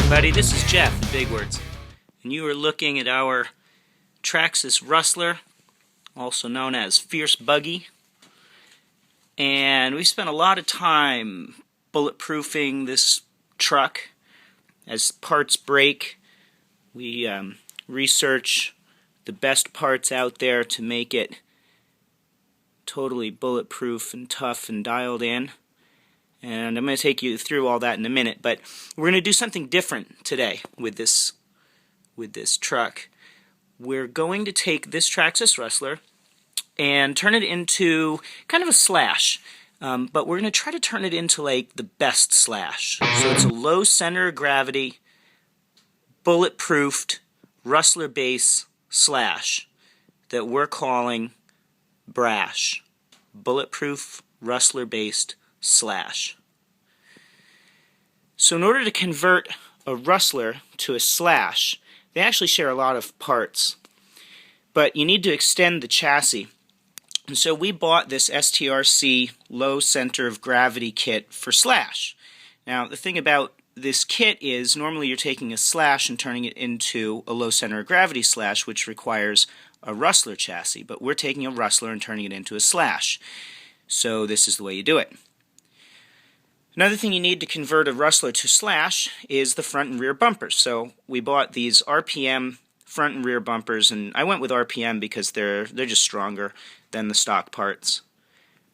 everybody, this is Jeff at Bigwords, and you are looking at our Traxxas Rustler, also known as Fierce Buggy. And we spent a lot of time bulletproofing this truck. As parts break, we research the best parts out there to make it totally bulletproof and tough and dialed in. And I'm going to take you through all that in a minute, but we're going to do something different today with this truck. We're going to take this Traxxas Rustler and turn it into kind of a slash, but we're going to try to turn it into like the best slash. So it's a low center of gravity, bulletproofed Rustler base slash that we're calling Brash. Bulletproof Rustler based slash. So in order to convert a Rustler to a slash, they actually share a lot of parts, but you need to extend the chassis. And so we bought this STRC low center of gravity kit for slash. Now the thing about this kit is normally you're taking a slash and turning it into a low center of gravity slash, which requires a Rustler chassis, but we're taking a Rustler and turning it into a slash. So this is the way you do it. Another thing you need to convert a Rustler to slash is the front and rear bumpers. So we bought these RPM front and rear bumpers, and I went with RPM because they're just stronger than the stock parts.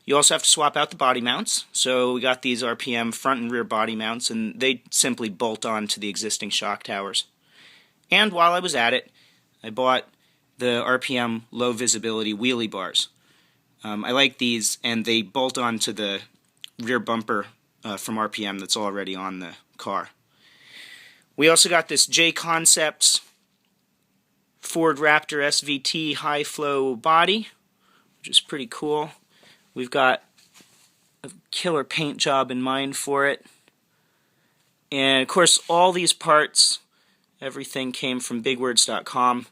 You also have to swap out the body mounts. So we got these RPM front and rear body mounts, and they simply bolt on to the existing shock towers. And while I was at it, I bought the RPM low visibility wheelie bars. I like these, and they bolt on to the rear bumper from RPM that's already on the car. We also got this J-Concepts Ford Raptor SVT high flow body, which is pretty cool. We've got a killer paint job in mind for it. And of course all these parts, everything came from bigwords.com,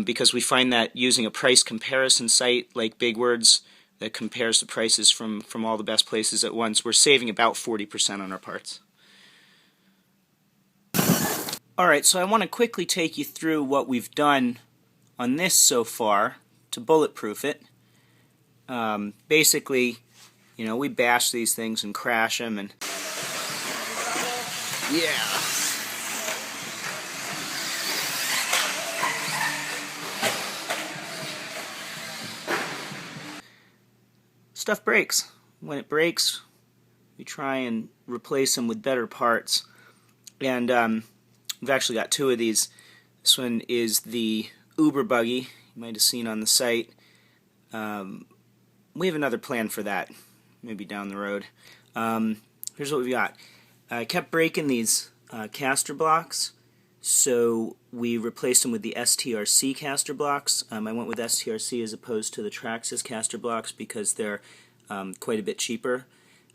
because we find that using a price comparison site like Bigwords that compares the prices from all the best places at once, we're saving about 40% on our parts. Alright, so I want to quickly take you through what we've done on this so far to bulletproof it. Basically, you know, we bash these things and crash them, and yeah. Stuff breaks. When it breaks, we try and replace them with better parts. And we've actually got two of these. This one is the Uber buggy, you might have seen on the site. We have another plan for that, maybe down the road. Here's what we've got. I kept breaking these caster blocks, so we replaced them with the STRC caster blocks. I went with STRC as opposed to the Traxxas caster blocks because they're quite a bit cheaper,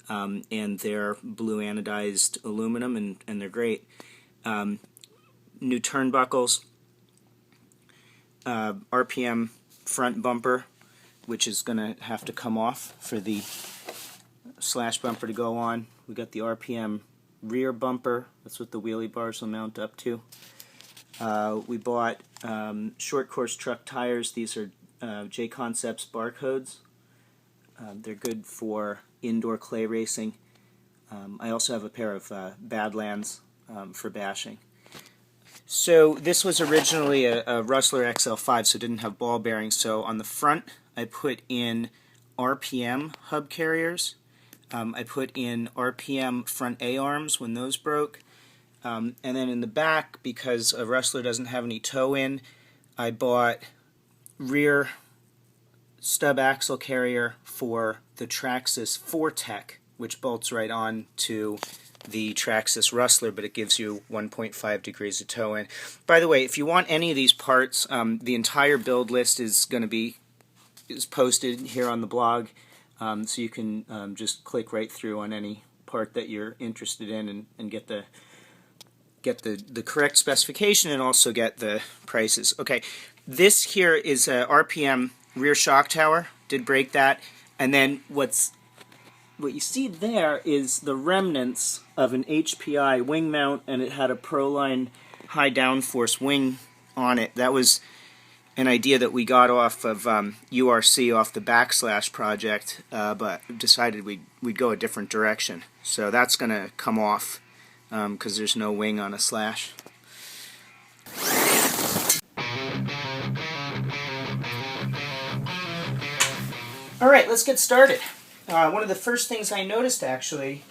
and they're blue anodized aluminum, and they're great. New turnbuckles, RPM front bumper, which is going to have to come off for the slash bumper to go on. We got the RPM rear bumper, that's what the wheelie bars will mount up to. We bought short course truck tires. These are J-Concepts barcodes. They're good for indoor clay racing. I also have a pair of Badlands for bashing. So this was originally a Rustler XL5, so it didn't have ball bearings. So on the front I put in RPM hub carriers. I put in RPM front A-arms when those broke. And then in the back, because a Rustler doesn't have any toe in, I bought rear stub axle carrier for the Traxxas Fortec, which bolts right on to the Traxxas Rustler, but it gives you 1.5 degrees of toe in. By the way, if you want any of these parts, the entire build list is going to be posted here on the blog. So you can just click right through on any part that you're interested in and get the correct specification and also get the prices. Okay, this here is a RPM rear shock tower. Did break that, and then what's what you see there is the remnants of an HPI wing mount, and it had a Proline high downforce wing on it. That was an idea that we got off of URC, off the Backslash project, but decided we'd go a different direction. So that's going to come off because there's no wing on a Slash. Alright, let's get started. One of the first things I noticed actually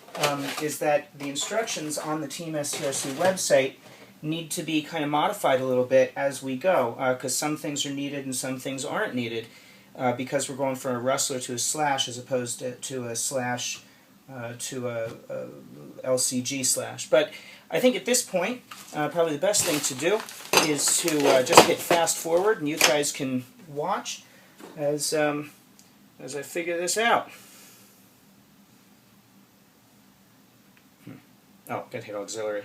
is that the instructions on the Team STRC website need to be kind of modified a little bit as we go, because some things are needed and some things aren't needed, because we're going from a Rustler to a Slash as opposed to a Slash to a LCG Slash. But I think at this point, probably the best thing to do is to just hit fast forward, and you guys can watch as I figure this out. Oh, gotta hit auxiliary.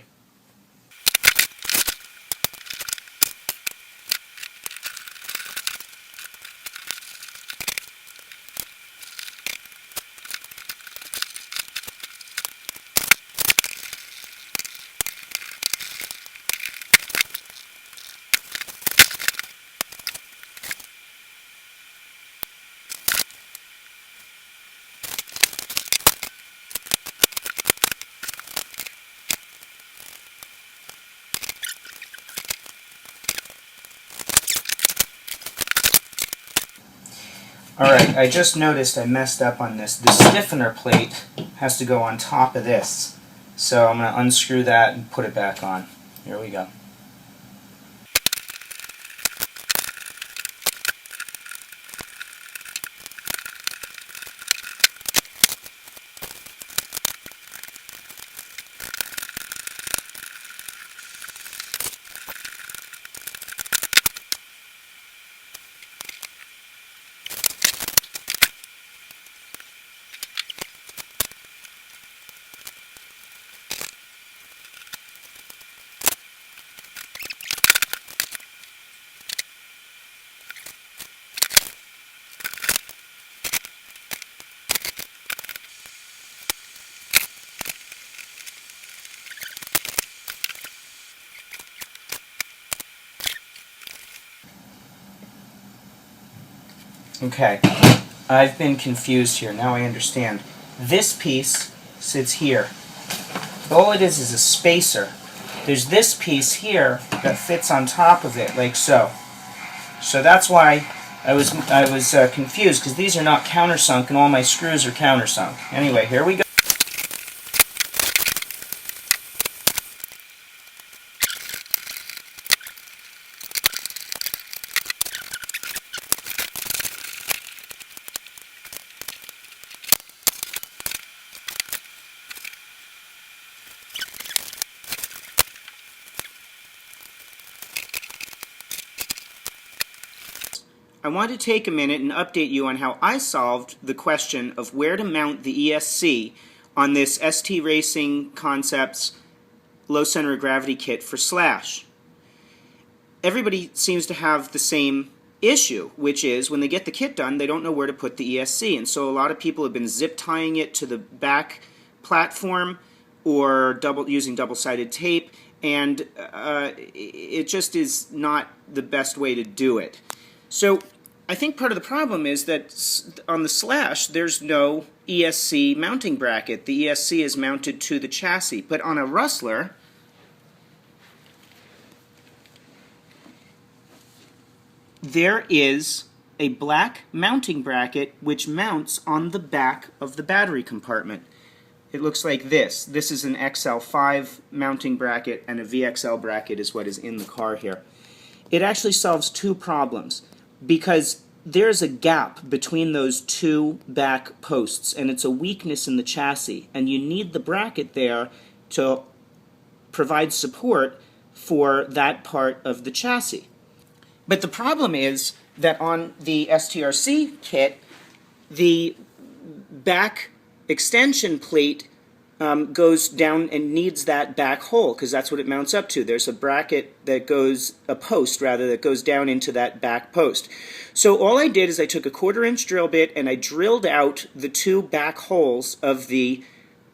Alright, I just noticed I messed up on this. The stiffener plate has to go on top of this. So I'm going to unscrew that and put it back on. Here we go. Okay, I've been confused here. Now I understand. This piece sits here. All it is a spacer. There's this piece here that fits on top of it, like so. So that's why I was confused, because these are not countersunk, and all my screws are countersunk. Anyway, here we go. I want to take a minute and update you on how I solved the question of where to mount the ESC on this ST Racing Concepts low center of gravity kit for Slash. Everybody seems to have the same issue, which is when they get the kit done, they don't know where to put the ESC, and so a lot of people have been zip tying it to the back platform or using double-sided tape, and it just is not the best way to do it. So I think part of the problem is that on the Slash there's no ESC mounting bracket. The ESC is mounted to the chassis. But on a Rustler, there is a black mounting bracket which mounts on the back of the battery compartment. It looks like this. This is an XL5 mounting bracket, and a VXL bracket is what is in the car here. It actually solves two problems, because there's a gap between those two back posts, and it's a weakness in the chassis, and you need the bracket there to provide support for that part of the chassis. But the problem is that on the STRC kit, the back extension plate goes down and needs that back hole because that's what it mounts up to. There's a bracket that goes, a post rather, that goes down into that back post. So all I did is I took a 1/4-inch drill bit and I drilled out the 2 back holes of the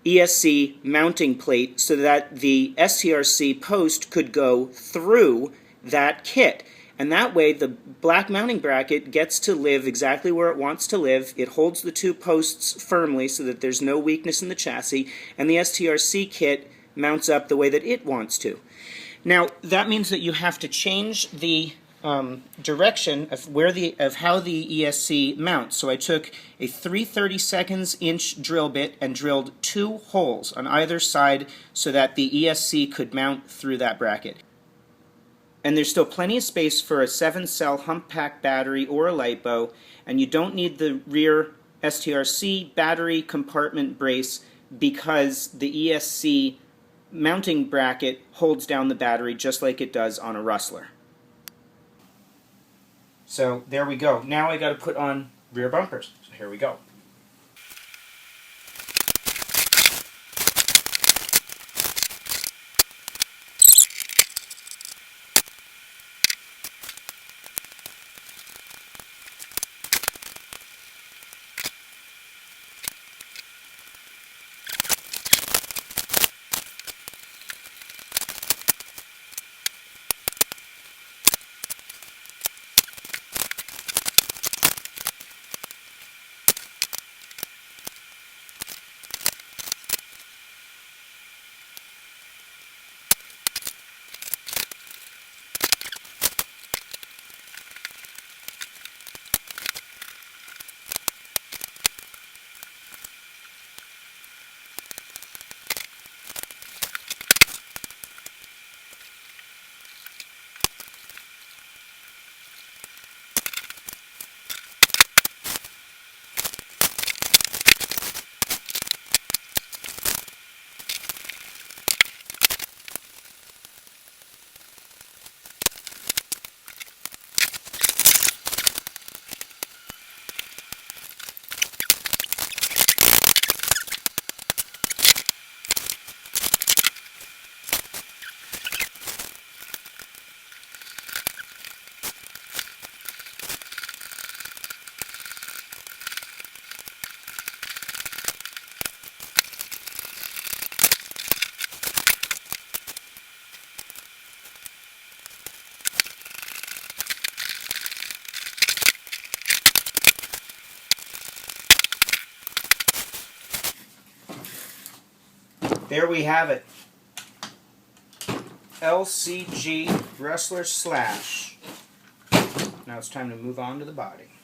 ESC mounting plate so that the STRC post could go through that kit. And that way the black mounting bracket gets to live exactly where it wants to live. It holds the 2 posts firmly so that there's no weakness in the chassis, and the STRC kit mounts up the way that it wants to. Now that means that you have to change the direction of how the ESC mounts. So I took a 3/32 inch drill bit and drilled 2 holes on either side so that the ESC could mount through that bracket. And there's still plenty of space for a 7-cell hump pack battery or a LiPo, and you don't need the rear STRC battery compartment brace because the ESC mounting bracket holds down the battery just like it does on a Rustler. So there we go. Now I got to put on rear bumpers. So here we go. There we have it. LCG Rustler Slash. Now it's time to move on to the body.